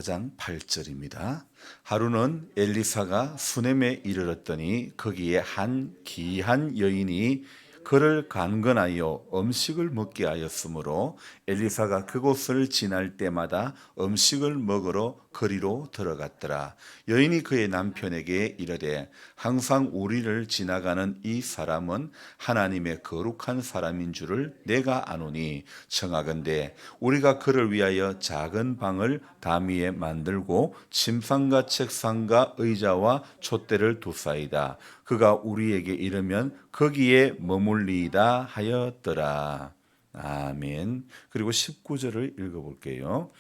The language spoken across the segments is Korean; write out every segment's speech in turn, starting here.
장 8절입니다. 하루는 엘리사가 수넴에 이르렀더니 거기에 한 기한 여인이 그를 간건하여 음식을 먹게 하였으므로 엘리사가 그곳을 지날 때마다 음식을 먹으러 거리로 들어갔더라. 여인이 그의 남편에게 이르되 항상 우리를 지나가는 이 사람은 하나님의 거룩한 사람인 줄을 내가 아노니 청하건대 우리가 그를 위하여 작은 방을 담 위에 만들고 침상과 책상과 의자와 촛대를 두사이다. 그가 우리에게 이르면 거기에 머물리이다 하였더라. 아멘. 그리고 19절을 읽어볼게요.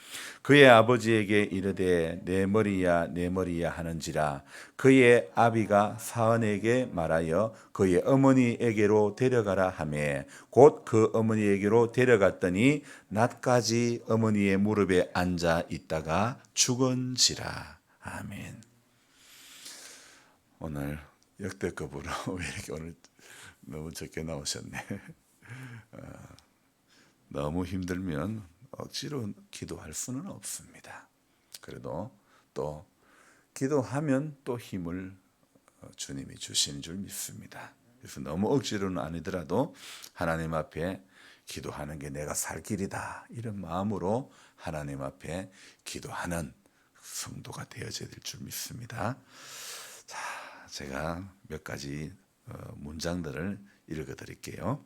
그의 아버지에게 이르되 내 머리야 내 머리야 하는지라. 그의 아비가 사은에게 말하여 그의 어머니에게로 데려가라 하매 곧 그 어머니에게로 데려갔더니 낮까지 어머니의 무릎에 앉아 있다가 죽은지라. 아멘. 오늘 역대급으로 왜 이렇게 오늘 너무 적게 나오셨네. 너무 힘들면 억지로 기도할 수는 없습니다. 그래도 또 기도하면 또 힘을 주님이 주시는 줄 믿습니다. 그래서 너무 억지로는 아니더라도 하나님 앞에 기도하는 게 내가 살 길이다 이런 마음으로 하나님 앞에 기도하는 성도가 되어져야 될 줄 믿습니다. 자, 제가 몇 가지 문장들을 읽어드릴게요.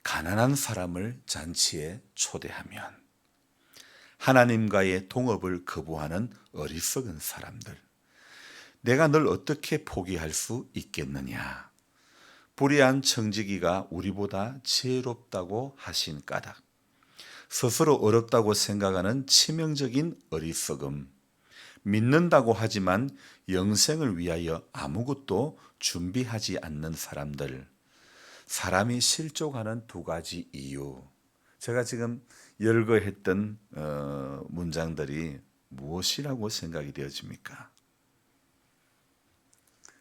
가난한 사람을 잔치에 초대하면, 하나님과의 동업을 거부하는 어리석은 사람들, 내가 널 어떻게 포기할 수 있겠느냐, 불의한 청지기가 우리보다 지혜롭다고 하신 까닭, 스스로 어렵다고 생각하는 치명적인 어리석음, 믿는다고 하지만 영생을 위하여 아무것도 준비하지 않는 사람들, 사람이 실족하는 두 가지 이유. 제가 지금 열거했던 문장들이 무엇이라고 생각이 되어집니까?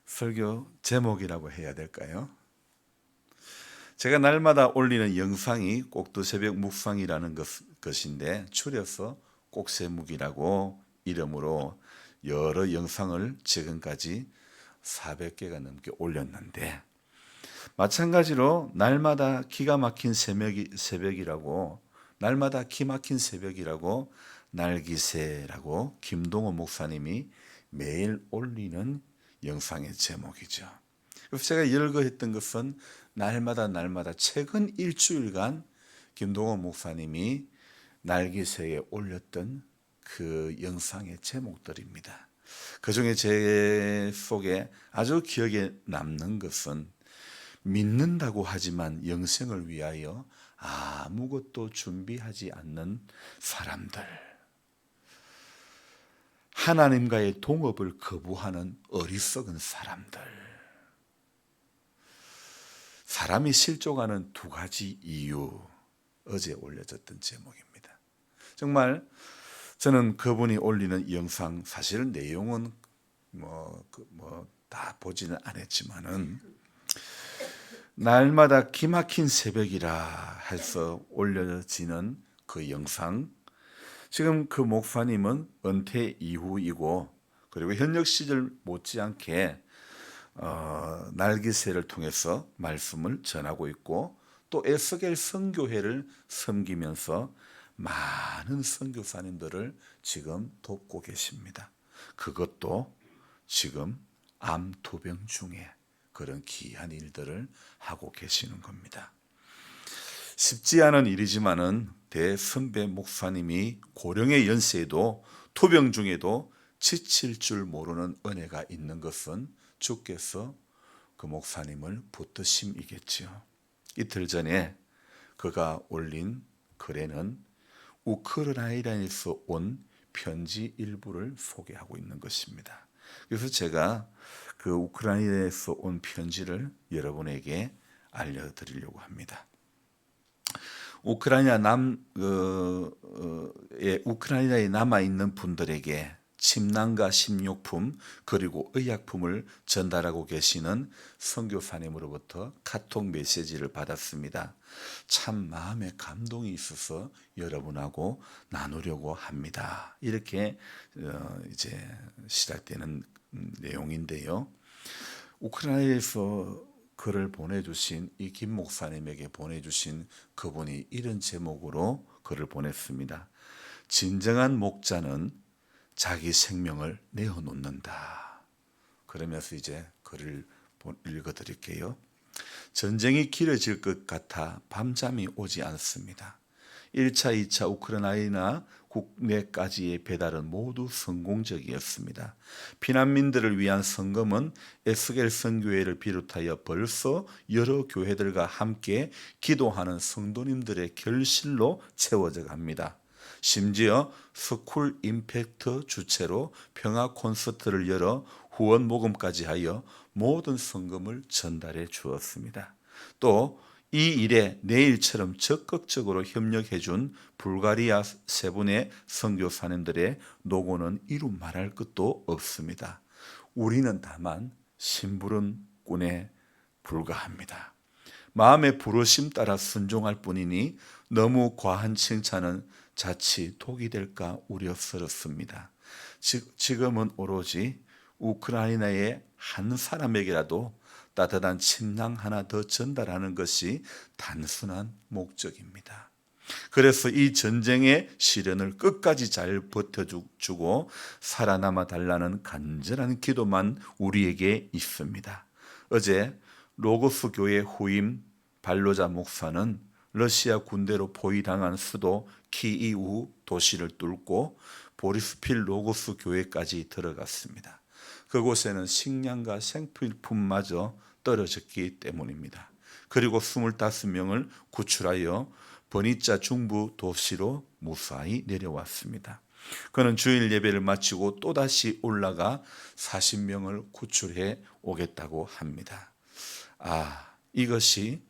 설교 제목이라고 해야 될까요? 제가 날마다 올리는 영상이 꼭두새벽 묵상이라는 것인데 줄여서 꼭새묵이라고 이름으로 여러 영상을 지금까지 400개가 넘게 올렸는데, 마찬가지로 날마다 기가 막힌 새벽이라고, 날마다 기막힌 새벽이라고, 날기새라고 김동호 목사님이 매일 올리는 영상의 제목이죠. 그래서 제가 열거했던 것은 날마다 최근 일주일간 김동호 목사님이 날기새에 올렸던 그 영상의 제목들입니다. 그중에 제 속에 아주 기억에 남는 것은 믿는다고 하지만 영생을 위하여 아무것도 준비하지 않는 사람들, 하나님과의 동업을 거부하는 어리석은 사람들, 사람이 실족하는 두 가지 이유, 어제 올려졌던 제목입니다. 정말 저는 그분이 올리는 영상, 사실 내용은 다 보지는 않았지만은 날마다 기막힌 새벽이라 해서 올려지는 그 영상, 지금 그 목사님은 은퇴 이후이고, 그리고 현역 시절 못지않게 날기새를 통해서 말씀을 전하고 있고, 또 에스겔 선교회를 섬기면서 많은 선교사님들을 지금 돕고 계십니다. 그것도 지금 암투병 중에 그런 귀한 일들을 하고 계시는 겁니다. 쉽지 않은 일이지만은 대선배 목사님이 고령의 연세에도 투병 중에도 지칠 줄 모르는 은혜가 있는 것은 주께서 그 목사님을 붙드심이겠지요. 이틀 전에 그가 올린 글에는 우크라이나에서 온 편지 일부를 소개하고 있는 것입니다. 그래서 제가 그 우크라이나에서 온 편지를 여러분에게 알려드리려고 합니다. 우크라이나에 남아 있는 분들에게 침낭과 식료품 그리고 의약품을 전달하고 계시는 선교사님으로부터 카톡 메시지를 받았습니다. 참 마음에 감동이 있어서 여러분하고 나누려고 합니다. 이렇게 이제 시작되는 내용인데요. 우크라이나에서 글을 보내주신 이 김 목사님에게 보내주신 그분이 이런 제목으로 글을 보냈습니다. 진정한 목자는 자기 생명을 내어놓는다. 그러면서 이제 글을 읽어드릴게요. 전쟁이 길어질 것 같아 밤잠이 오지 않습니다. 1차, 2차 우크라이나 국내까지의 배달은 모두 성공적이었습니다. 피난민들을 위한 성금은 에스겔 선교회를 비롯하여 벌써 여러 교회들과 함께 기도하는 성도님들의 결실로 채워져 갑니다. 심지어 스쿨 임팩트 주최로 평화 콘서트를 열어 후원 모금까지 하여 모든 성금을 전달해 주었습니다. 또 이 일에 내일처럼 적극적으로 협력해 준 불가리아 세 분의 선교사님들의 노고는 이루 말할 것도 없습니다. 우리는 다만 심부름꾼에 불과합니다. 마음의 부르심 따라 순종할 뿐이니 너무 과한 칭찬은 자칫 독이 될까 우려스럽습니다. 지금은 오로지 우크라이나의 한 사람에게라도 따뜻한 침낭 하나 더 전달하는 것이 단순한 목적입니다. 그래서 이 전쟁의 시련을 끝까지 잘 버텨주고 살아남아 달라는 간절한 기도만 우리에게 있습니다. 어제 로고스 교회 후임 발로자 목사는 러시아 군대로 포위당한 수도 키이우 도시를 뚫고 보리스필 로고스 교회까지 들어갔습니다. 그곳에는 식량과 생필품마저 떨어졌기 때문입니다. 그리고 25명을 구출하여 버니짜 중부 도시로 무사히 내려왔습니다. 그는 주일 예배를 마치고 또다시 올라가 40명을 구출해 오겠다고 합니다. 이것이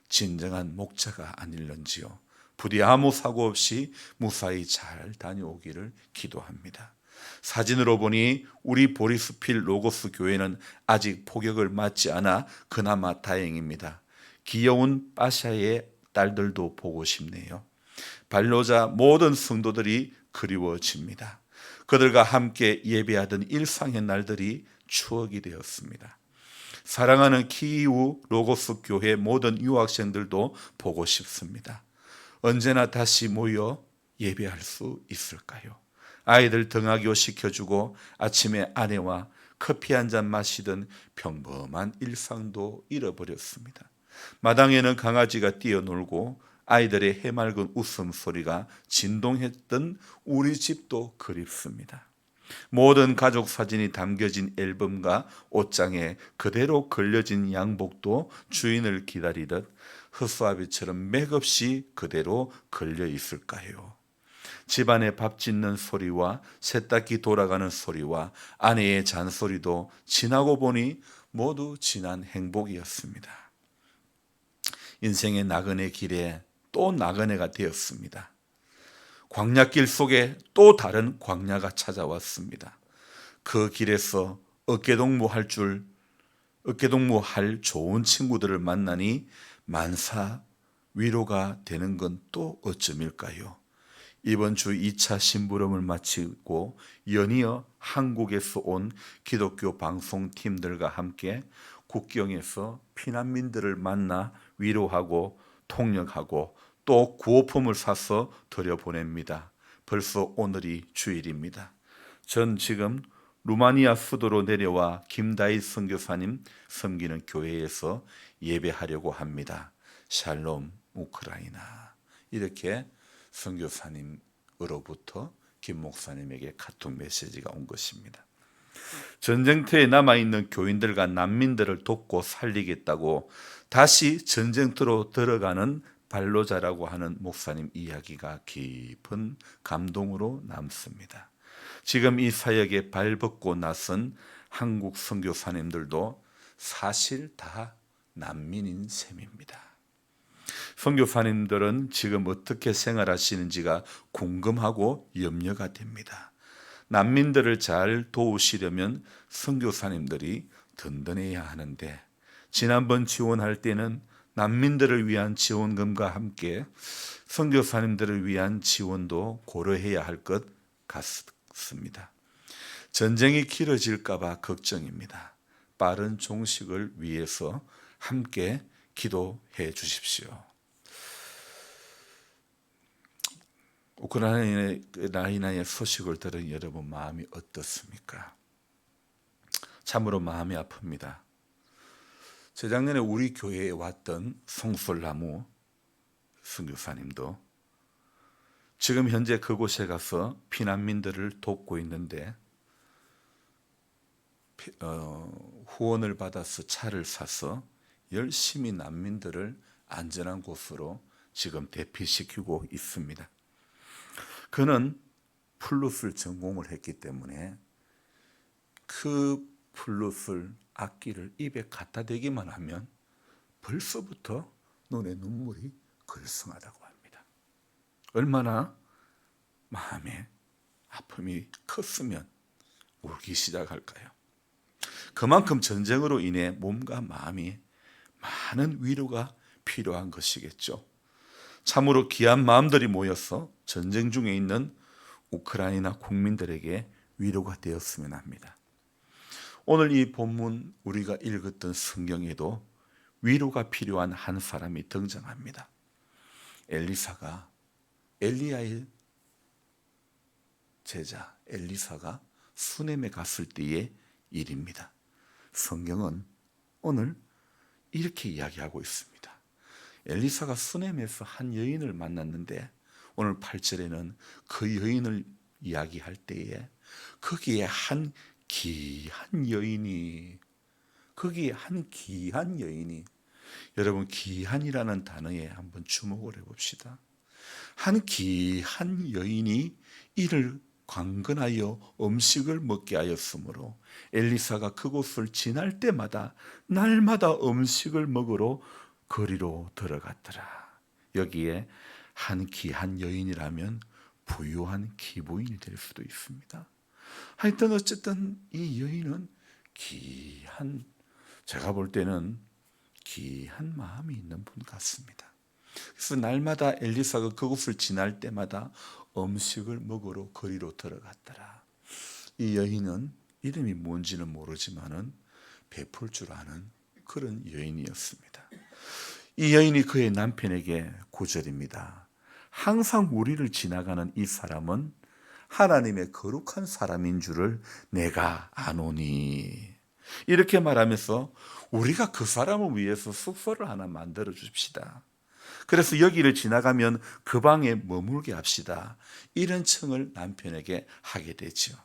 진정한 목자가 아닐런지요. 부디 아무 사고 없이 무사히 잘 다녀오기를 기도합니다. 사진으로 보니 우리 보리스필 로고스 교회는 아직 포격을 맞지 않아 그나마 다행입니다. 귀여운 빠샤의 딸들도 보고 싶네요. 발로자 모든 성도들이 그리워집니다. 그들과 함께 예배하던 일상의 날들이 추억이 되었습니다. 사랑하는 키이우 로고스 교회 모든 유학생들도 보고 싶습니다. 언제나 다시 모여 예배할 수 있을까요? 아이들 등하교 시켜주고 아침에 아내와 커피 한 잔 마시던 평범한 일상도 잃어버렸습니다. 마당에는 강아지가 뛰어놀고 아이들의 해맑은 웃음소리가 진동했던 우리 집도 그립습니다. 모든 가족 사진이 담겨진 앨범과 옷장에 그대로 걸려진 양복도 주인을 기다리듯 허수아비처럼 맥없이 그대로 걸려 있을까요? 집안에 밥 짓는 소리와 세탁기 돌아가는 소리와 아내의 잔소리도 지나고 보니 모두 지난 행복이었습니다. 인생의 나그네 길에 또 나그네가 되었습니다. 광야길 속에 또 다른 광야가 찾아왔습니다. 그 길에서 어깨동무할 좋은 친구들을 만나니 만사 위로가 되는 건 또 어쩜일까요? 이번 주 2차 심부름을 마치고 연이어 한국에서 온 기독교 방송팀들과 함께 국경에서 피난민들을 만나 위로하고 통역하고 또 구호품을 사서 들여보냅니다. 벌써 오늘이 주일입니다. 전 지금 루마니아 수도로 내려와 김다희 선교사님 섬기는 교회에서 예배하려고 합니다. 샬롬 우크라이나. 이렇게 선교사님으로부터 김 목사님에게 카톡 메시지가 온 것입니다. 전쟁터에 남아있는 교인들과 난민들을 돕고 살리겠다고 다시 전쟁터로 들어가는 발로자라고 하는 목사님 이야기가 깊은 감동으로 남습니다. 지금 이 사역에 발벗고 나선 한국 선교사님들도 사실 다 난민인 셈입니다. 선교사님들은 지금 어떻게 생활하시는지가 궁금하고 염려가 됩니다. 난민들을 잘 도우시려면 선교사님들이 든든해야 하는데 지난번 지원할 때는 난민들을 위한 지원금과 함께 선교사님들을 위한 지원도 고려해야 할 것 같습니다. 전쟁이 길어질까 봐 걱정입니다. 빠른 종식을 위해서 함께 기도해 주십시오. 우크라이나의 소식을 들은 여러분 마음이 어떻습니까? 참으로 마음이 아픕니다. 재작년에 우리 교회에 왔던 송솔나무 선교사님도 지금 현재 그곳에 가서 피난민들을 돕고 있는데 후원을 받아서 차를 사서 열심히 난민들을 안전한 곳으로 지금 대피시키고 있습니다. 그는 플룻을 전공을 했기 때문에 그 플룻을 악기를 입에 갖다 대기만 하면 벌써부터 눈에 눈물이 글썽하다고 합니다. 얼마나 마음에 아픔이 컸으면 울기 시작할까요? 그만큼 전쟁으로 인해 몸과 마음이 많은 위로가 필요한 것이겠죠. 참으로 귀한 마음들이 모여서 전쟁 중에 있는 우크라이나 국민들에게 위로가 되었으면 합니다. 오늘 이 본문 우리가 읽었던 성경에도 위로가 필요한 한 사람이 등장합니다. 엘리사가 엘리야의 제자 엘리사가 수넴에 갔을 때의 일입니다. 성경은 오늘 이렇게 이야기하고 있습니다. 엘리사가 수넴에서 한 여인을 만났는데 오늘 8절에는 그 여인을 이야기할 때에 거기에 한 귀한 여인이 여러분 귀한이라는 단어에 한번 주목을 해봅시다. 한 귀한 여인이 이를 관건하여 음식을 먹게 하였으므로 엘리사가 그곳을 지날 때마다 날마다 음식을 먹으러 거리로 들어갔더라. 여기에 한 귀한 여인이라면 부유한 기부인이 될 수도 있습니다. 하여튼 어쨌든 이 여인은 제가 볼 때는 귀한 마음이 있는 분 같습니다. 그래서 날마다 엘리사가 그곳을 지날 때마다 음식을 먹으러 거리로 들어갔더라. 이 여인은 이름이 뭔지는 모르지만은 베풀 줄 아는 그런 여인이었습니다. 이 여인이 그의 남편에게 9절입니다. 항상 우리를 지나가는 이 사람은 하나님의 거룩한 사람인 줄을 내가 아노니. 이렇게 말하면서 우리가 그 사람을 위해서 숙소를 하나 만들어 줍시다. 그래서 여기를 지나가면 그 방에 머물게 합시다. 이런 청을 남편에게 하게 되죠.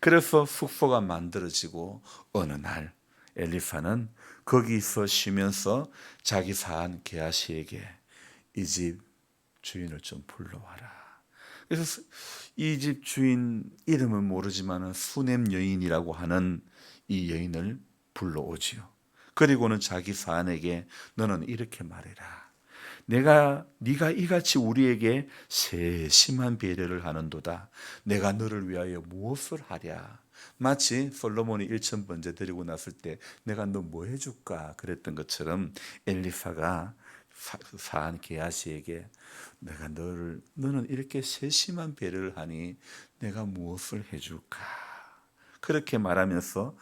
그래서 숙소가 만들어지고 어느 날 엘리사는 거기서 쉬면서 자기 사한 게하시에게 이 집 주인을 좀 불러와라. 그래서 이 집 주인 이름은 모르지만 수넴 여인이라고 하는 이 여인을 불러오지요. 그리고는 자기 사안에게 너는 이렇게 말해라. 네가 이같이 우리에게 세심한 배려를 하는도다. 내가 너를 위하여 무엇을 하랴. 마치 솔로몬이 1,000번째 드리고 났을 때 내가 너 뭐 해줄까 그랬던 것처럼 엘리사가 사한 게하시에게 너는 이렇게 세심한 배려를 하니 내가 무엇을 해줄까. 그렇게 말하면서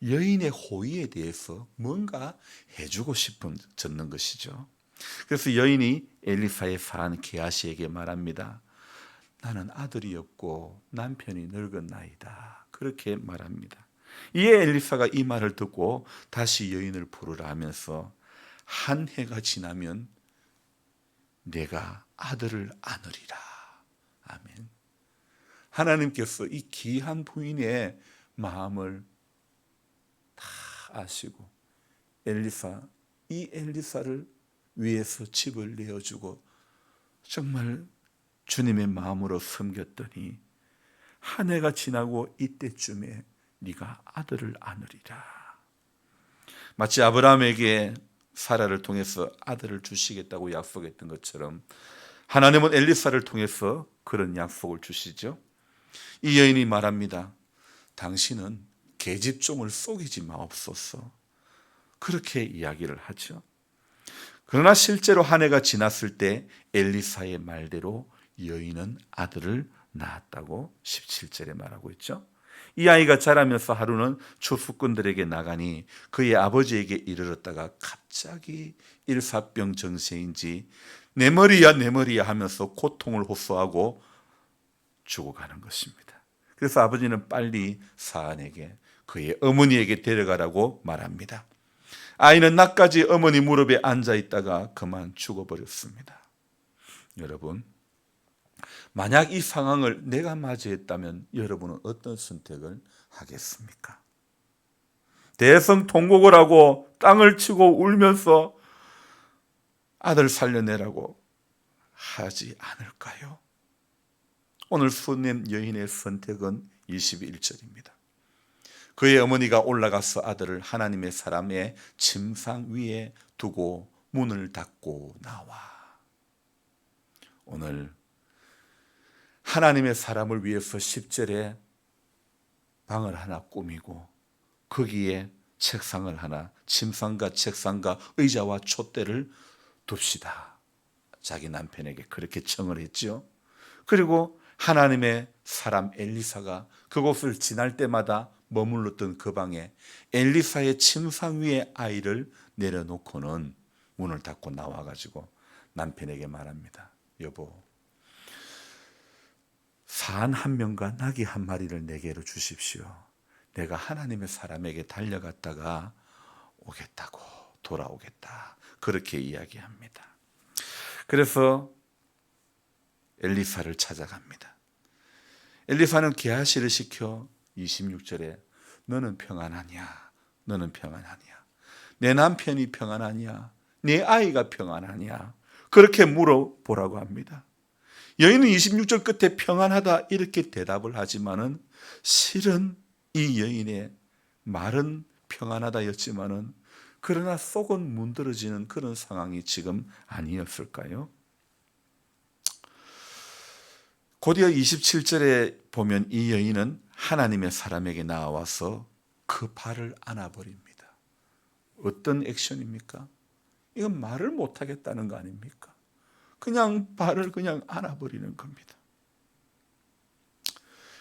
여인의 호의에 대해서 뭔가 해주고 싶어졌는 것이죠. 그래서 여인이 엘리사의 사한 게하시에게 말합니다. 나는 아들이 없고 남편이 늙었나이다. 그렇게 말합니다. 이에 엘리사가 이 말을 듣고 다시 여인을 부르라 하면서 한 해가 지나면 내가 아들을 안으리라. 아멘. 하나님께서 이 귀한 부인의 마음을 다 아시고 이 엘리사를 위해서 집을 내어주고 정말 주님의 마음으로 섬겼더니 한 해가 지나고 이때쯤에 네가 아들을 안으리라. 마치 아브라함에게 사라를 통해서 아들을 주시겠다고 약속했던 것처럼 하나님은 엘리사를 통해서 그런 약속을 주시죠. 이 여인이 말합니다. 당신은 계집종을 속이지 마옵소서. 그렇게 이야기를 하죠. 그러나 실제로 한 해가 지났을 때 엘리사의 말대로 여인은 아들을 낳았다고 17절에 말하고 있죠. 이 아이가 자라면서 하루는 추수꾼들에게 나가니 그의 아버지에게 이르렀다가 갑자기 일사병 증세인지 내 머리야 내 머리야 하면서 고통을 호소하고 죽어가는 것입니다. 그래서 아버지는 빨리 사안에게 그의 어머니에게 데려가라고 말합니다. 아이는 낮까지 어머니 무릎에 앉아 있다가 그만 죽어버렸습니다. 여러분, 만약 이 상황을 내가 맞이했다면 여러분은 어떤 선택을 하겠습니까? 대성통곡을 하고 땅을 치고 울면서 아들 살려내라고 하지 않을까요? 오늘 수냄 여인의 선택은 21절입니다. 그의 어머니가 올라가서 아들을 하나님의 사람의 침상 위에 두고 문을 닫고 나와. 오늘 하나님의 사람을 위해서 10절에 방을 하나 꾸미고 거기에 책상을 하나, 침상과 책상과 의자와 촛대를 둡시다. 자기 남편에게 그렇게 청을 했죠. 그리고 하나님의 사람 엘리사가 그곳을 지날 때마다 머물렀던 그 방에 엘리사의 침상 위에 아이를 내려놓고는 문을 닫고 나와가지고 남편에게 말합니다. 여보, 산 한 명과 나귀 한 마리를 내게로 주십시오. 내가 하나님의 사람에게 달려갔다가 오겠다고, 돌아오겠다. 그렇게 이야기합니다. 그래서 엘리사를 찾아갑니다. 엘리사는 게하시를 시켜 26절에 너는 평안하냐? 너는 평안하냐? 내 남편이 평안하냐? 내 아이가 평안하냐? 그렇게 물어보라고 합니다. 여인은 26절 끝에 평안하다 이렇게 대답을 하지만은 실은 이 여인의 말은 평안하다였지만은 그러나 속은 문드러지는 그런 상황이 지금 아니었을까요? 곧이어 27절에 보면 이 여인은 하나님의 사람에게 나와서 그 발을 안아버립니다. 어떤 액션입니까? 이건 말을 못하겠다는 거 아닙니까? 그냥 발을 그냥 안아버리는 겁니다.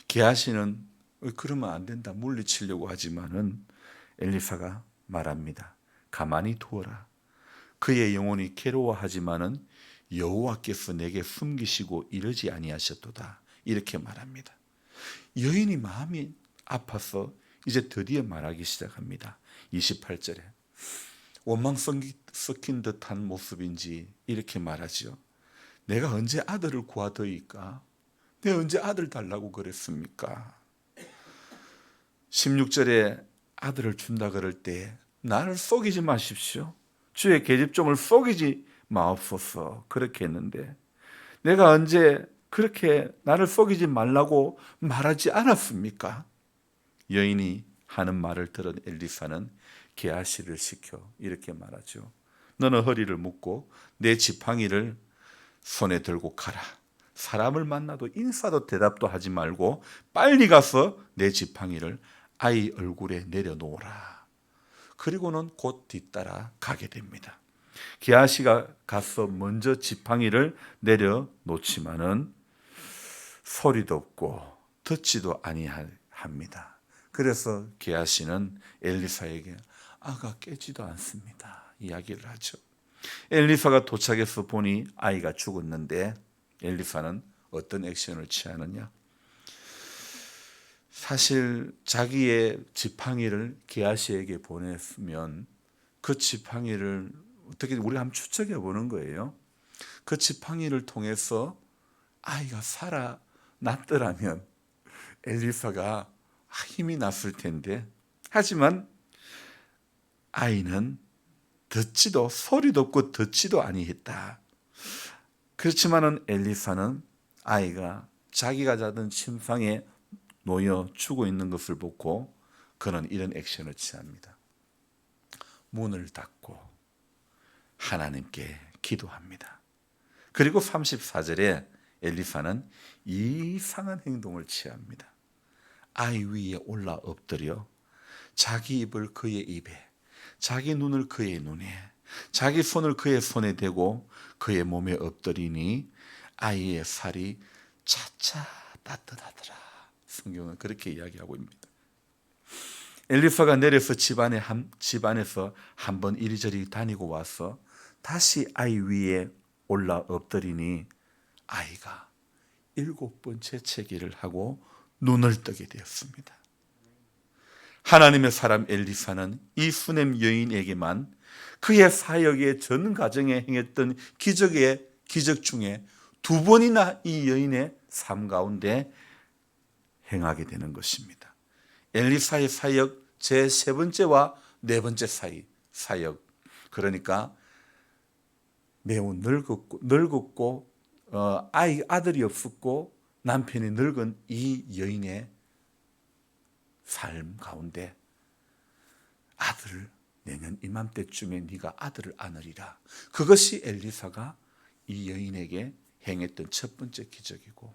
게하시는 그러면 안 된다 물리치려고 하지만은 엘리사가 말합니다. 가만히 두어라. 그의 영혼이 괴로워하지만은 여호와께서 내게 숨기시고 이러지 아니하셨도다. 이렇게 말합니다. 여인이 마음이 아파서 이제 드디어 말하기 시작합니다. 28절에 원망 섞인 듯한 모습인지 이렇게 말하죠. 내가 언제 아들을 구하더이까? 내가 언제 아들 달라고 그랬습니까? 16절에 아들을 준다 그럴 때 나를 속이지 마십시오. 주의 계집종을 속이지 마옵소서. 그렇게 했는데 내가 언제 그렇게 나를 속이지 말라고 말하지 않았습니까? 여인이 하는 말을 들은 엘리사는 게하시를 시켜 이렇게 말하죠. 너는 허리를 묶고 내 지팡이를 손에 들고 가라. 사람을 만나도 인사도 대답도 하지 말고 빨리 가서 내 지팡이를 아이 얼굴에 내려놓으라. 그리고는 곧 뒤따라 가게 됩니다. 게하시가 가서 먼저 지팡이를 내려놓지만은 소리도 없고 듣지도 아니합니다. 그래서 게하시는 엘리사에게 아가 깨지도 않습니다. 이야기를 하죠. 엘리사가 도착해서 보니 아이가 죽었는데 엘리사는 어떤 액션을 취하느냐? 사실 자기의 지팡이를 게하시에게 보냈으면 그 지팡이를 어떻게 우리 한번 추측해 보는 거예요. 그 지팡이를 통해서 아이가 살아났더라면 엘리사가 힘이 났을 텐데, 하지만 아이는 듣지도 소리도 없고 듣지도 아니했다. 그렇지만은 엘리사는 아이가 자기가 자던 침상에 놓여 죽어 있는 것을 보고 그는 이런 액션을 취합니다. 문을 닫고 하나님께 기도합니다. 그리고 34절에 엘리사는 이상한 행동을 취합니다. 아이 위에 올라 엎드려 자기 입을 그의 입에, 자기 눈을 그의 눈에, 자기 손을 그의 손에 대고 그의 몸에 엎드리니 아이의 살이 차차 따뜻하더라. 성경은 그렇게 이야기하고 있습니다. 엘리사가 내려서 집안에서 한번 이리저리 다니고 와서 다시 아이 위에 올라 엎드리니 아이가 7번 재채기를 하고 눈을 뜨게 되었습니다. 하나님의 사람 엘리사는 이 수넴 여인에게만 그의 사역의 전 과정에 행했던 기적 중에 2번이나 이 여인의 삶 가운데 행하게 되는 것입니다. 엘리사의 사역 제 3번째와 4번째 사역, 그러니까 매우 늙었고 아들이 없었고 남편이 늙은 이 여인의 삶 가운데 아들을 내년 이맘때쯤에 네가 아들을 안으리라. 그것이 엘리사가 이 여인에게 행했던 첫 번째 기적이고,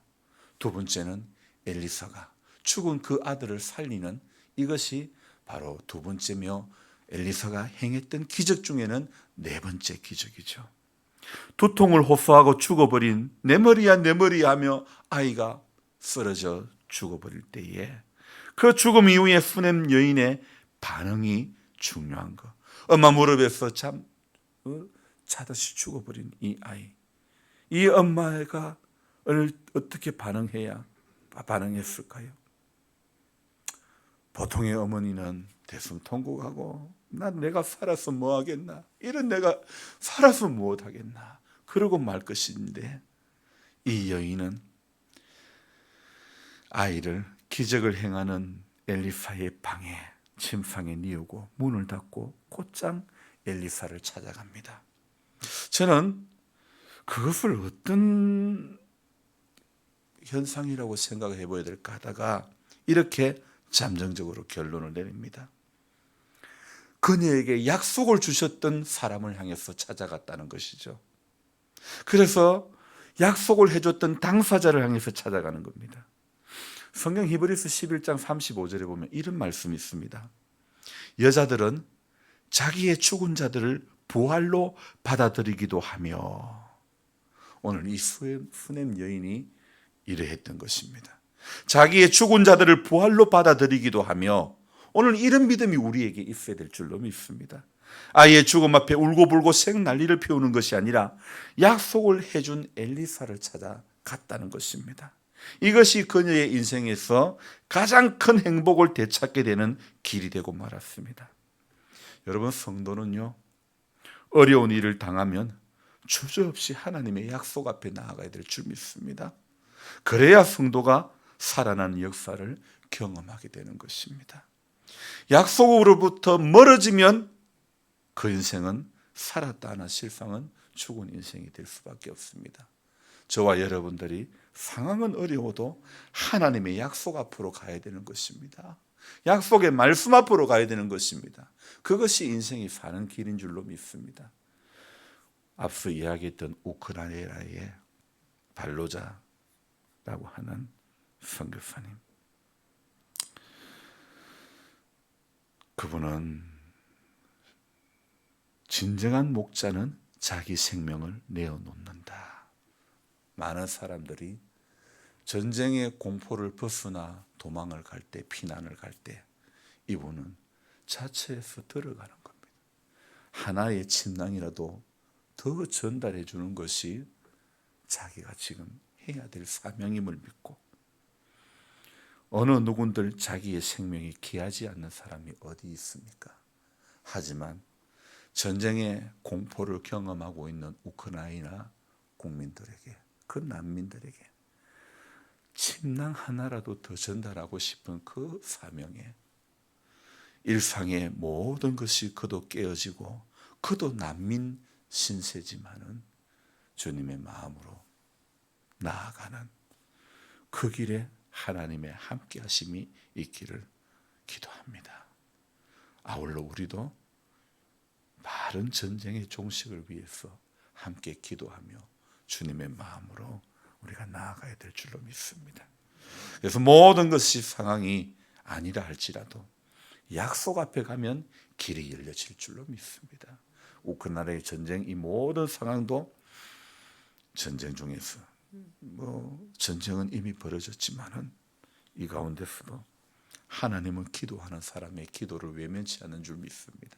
2번째는 엘리사가 죽은 그 아들을 살리는 이것이 바로 2번째며 엘리사가 행했던 기적 중에는 4번째 기적이죠. 두통을 호소하고 죽어버린 내 머리야 내 머리야 하며 아이가 쓰러져 죽어버릴 때에 그 죽음 이후에 수넴 여인의 반응이 중요한 거. 엄마 무릎에서 자듯이 죽어버린 이 아이, 이 엄마가 어떻게 반응했을까요? 보통의 어머니는 대성통곡하고 내가 살아서 뭐 하겠나, 이런 내가 살아서 무엇 하겠나 그러고 말 것인데, 이 여인은 아이를 기적을 행하는 엘리사의 방에 침상에 뉘우고 문을 닫고 곧장 엘리사를 찾아갑니다. 저는 그것을 어떤 현상이라고 생각해 보야 될까 하다가 이렇게 잠정적으로 결론을 내립니다. 그녀에게 약속을 주셨던 사람을 향해서 찾아갔다는 것이죠. 그래서 약속을 해줬던 당사자를 향해서 찾아가는 겁니다. 성경 히브리서 11장 35절에 보면 이런 말씀이 있습니다. 여자들은 자기의 죽은 자들을 부활로 받아들이기도 하며, 오늘 이 수넴 여인이 이러했던 것입니다. 자기의 죽은 자들을 부활로 받아들이기도 하며, 오늘 이런 믿음이 우리에게 있어야 될 줄로 믿습니다. 아이의 죽음 앞에 울고불고 생난리를 피우는 것이 아니라 약속을 해준 엘리사를 찾아갔다는 것입니다. 이것이 그녀의 인생에서 가장 큰 행복을 되찾게 되는 길이 되고 말았습니다. 여러분, 성도는요, 어려운 일을 당하면 주저없이 하나님의 약속 앞에 나아가야 될 줄 믿습니다. 그래야 성도가 살아나는 역사를 경험하게 되는 것입니다. 약속으로부터 멀어지면 그 인생은 살았다 하나 실상은 죽은 인생이 될 수밖에 없습니다. 저와 여러분들이 상황은 어려워도 하나님의 약속 앞으로 가야 되는 것입니다. 약속의 말씀 앞으로 가야 되는 것입니다. 그것이 인생이 사는 길인 줄로 믿습니다. 앞서 이야기했던 우크라이나의 발로자라고 하는 선교사님, 그분은 진정한 목자는 자기 생명을 내어놓는다. 많은 사람들이 전쟁의 공포를 벗어나 도망을 갈 때, 피난을 갈 때 이분은 자처해서 들어가는 겁니다. 하나의 침낭이라도 더 전달해 주는 것이 자기가 지금 해야 될 사명임을 믿고, 어느 누군들 자기의 생명이 귀하지 않는 사람이 어디 있습니까? 하지만 전쟁의 공포를 경험하고 있는 우크라이나 국민들에게, 그 난민들에게 침낭 하나라도 더 전달하고 싶은 그 사명에 일상의 모든 것이 그도 깨어지고 그도 난민 신세지만은 주님의 마음으로 나아가는 그 길에 하나님의 함께 하심이 있기를 기도합니다. 아울러 우리도 바른 전쟁의 종식을 위해서 함께 기도하며 주님의 마음으로 우리가 나아가야 될 줄로 믿습니다. 그래서 모든 것이 상황이 아니라 할지라도 약속 앞에 가면 길이 열려질 줄로 믿습니다. 우크라이나의 전쟁, 이 모든 상황도 전쟁 중에서 전쟁은 이미 벌어졌지만은 이 가운데서도 하나님은 기도하는 사람의 기도를 외면치 않는 줄 믿습니다.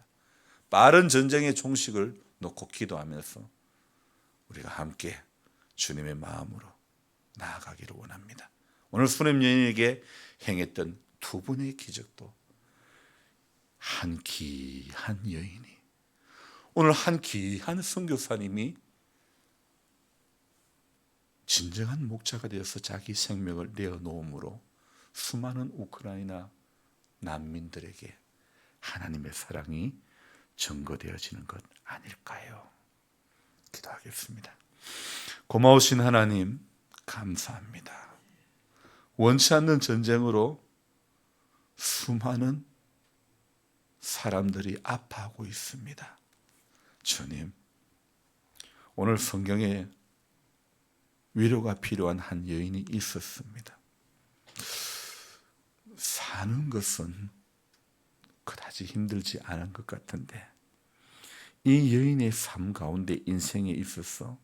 빠른 전쟁의 종식을 놓고 기도하면서 우리가 함께 주님의 마음으로 나아가기를 원합니다. 오늘 수냄 여인에게 행했던 두 분의 기적도 한 귀한 여인이, 오늘 한 귀한 선교사님이 진정한 목자가 되어서 자기 생명을 내어놓음으로 수많은 우크라이나 난민들에게 하나님의 사랑이 증거되어지는 것 아닐까요? 기도하겠습니다. 고마우신 하나님, 감사합니다. 원치 않는 전쟁으로 수많은 사람들이 아파하고 있습니다. 주님, 오늘 성경에 위로가 필요한 한 여인이 있었습니다. 사는 것은 그다지 힘들지 않은 것 같은데 이 여인의 삶 가운데 인생에 있어서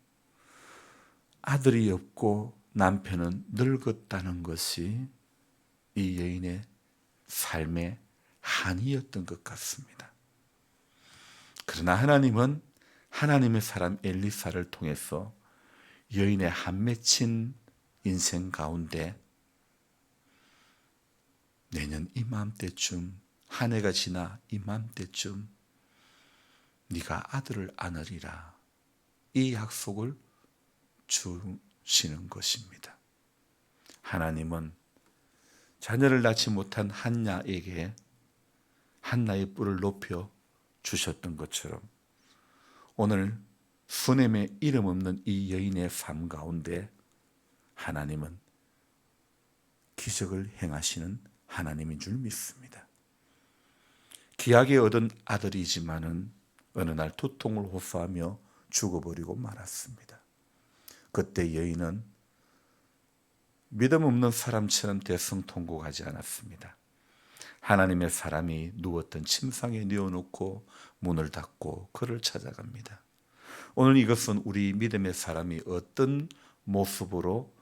아들이 없고 남편은 늙었다는 것이 이 여인의 삶의 한이었던 것 같습니다. 그러나 하나님은 하나님의 사람 엘리사를 통해서 여인의 한 맺힌 인생 가운데 내년 이맘때쯤, 한 해가 지나 이맘때쯤 네가 아들을 안으리라, 이 약속을 주시는 것입니다. 하나님은 자녀를 낳지 못한 한나에게 한나의 뿔을 높여 주셨던 것처럼 오늘 수넴의 이름 없는 이 여인의 삶 가운데 하나님은 기적을 행하시는 하나님인 줄 믿습니다. 귀하게 얻은 아들이지만은 어느 날 두통을 호소하며 죽어버리고 말았습니다. 그때 여인은 믿음 없는 사람처럼 대성통곡하지 않았습니다. 하나님의 사람이 누웠던 침상에 누워놓고 문을 닫고 그를 찾아갑니다. 오늘 이것은 우리 믿음의 사람이 어떤 모습으로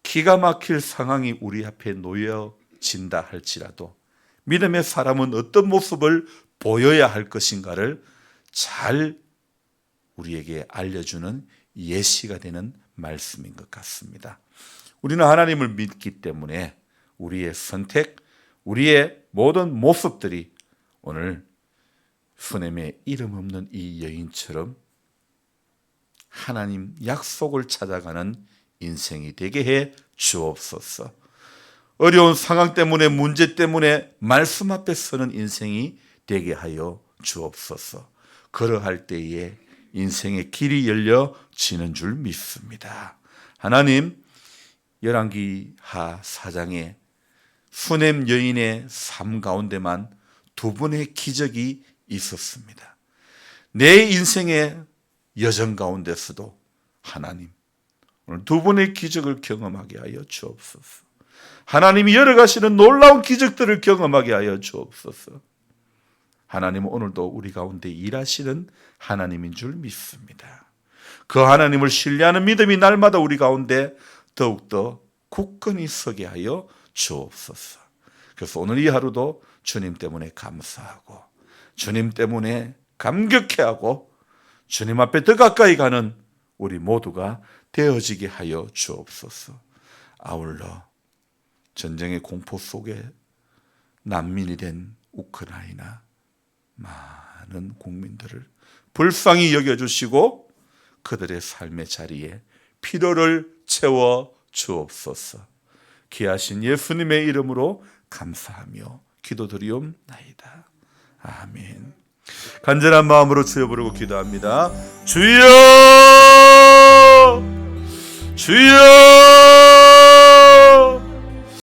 기가 막힐 상황이 우리 앞에 놓여진다 할지라도 믿음의 사람은 어떤 모습을 보여야 할 것인가를 잘 우리에게 알려주는 예시가 되는 말씀인 것 같습니다. 우리는 하나님을 믿기 때문에 우리의 선택, 우리의 모든 모습들이 오늘 수넴의 이름 없는 이 여인처럼 하나님 약속을 찾아가는 인생이 되게 해 주옵소서. 어려운 상황 때문에, 문제 때문에 말씀 앞에 서는 인생이 되게 하여 주옵소서. 그러할 때에 인생의 길이 열려지는 줄 믿습니다. 하나님, 열왕기하 4장에 수넴 여인의 삶 가운데만 두 분의 기적이 있었습니다. 내 인생의 여정 가운데서도 하나님, 오늘 두 분의 기적을 경험하게 하여 주옵소서. 하나님이 열어가시는 놀라운 기적들을 경험하게 하여 주옵소서. 하나님은 오늘도 우리 가운데 일하시는 하나님인 줄 믿습니다. 그 하나님을 신뢰하는 믿음이 날마다 우리 가운데 더욱더 굳건히 서게 하여 주옵소서. 그래서 오늘 이 하루도 주님 때문에 감사하고 주님 때문에 감격해하고 주님 앞에 더 가까이 가는 우리 모두가 되어지게 하여 주옵소서. 아울러 전쟁의 공포 속에 난민이 된 우크라이나 많은 국민들을 불쌍히 여겨주시고 그들의 삶의 자리에 필요를 채워 주옵소서. 귀하신 예수님의 이름으로 감사하며 기도드리옵나이다. 아멘. 간절한 마음으로 주여 부르고 기도합니다. 주여! 주여!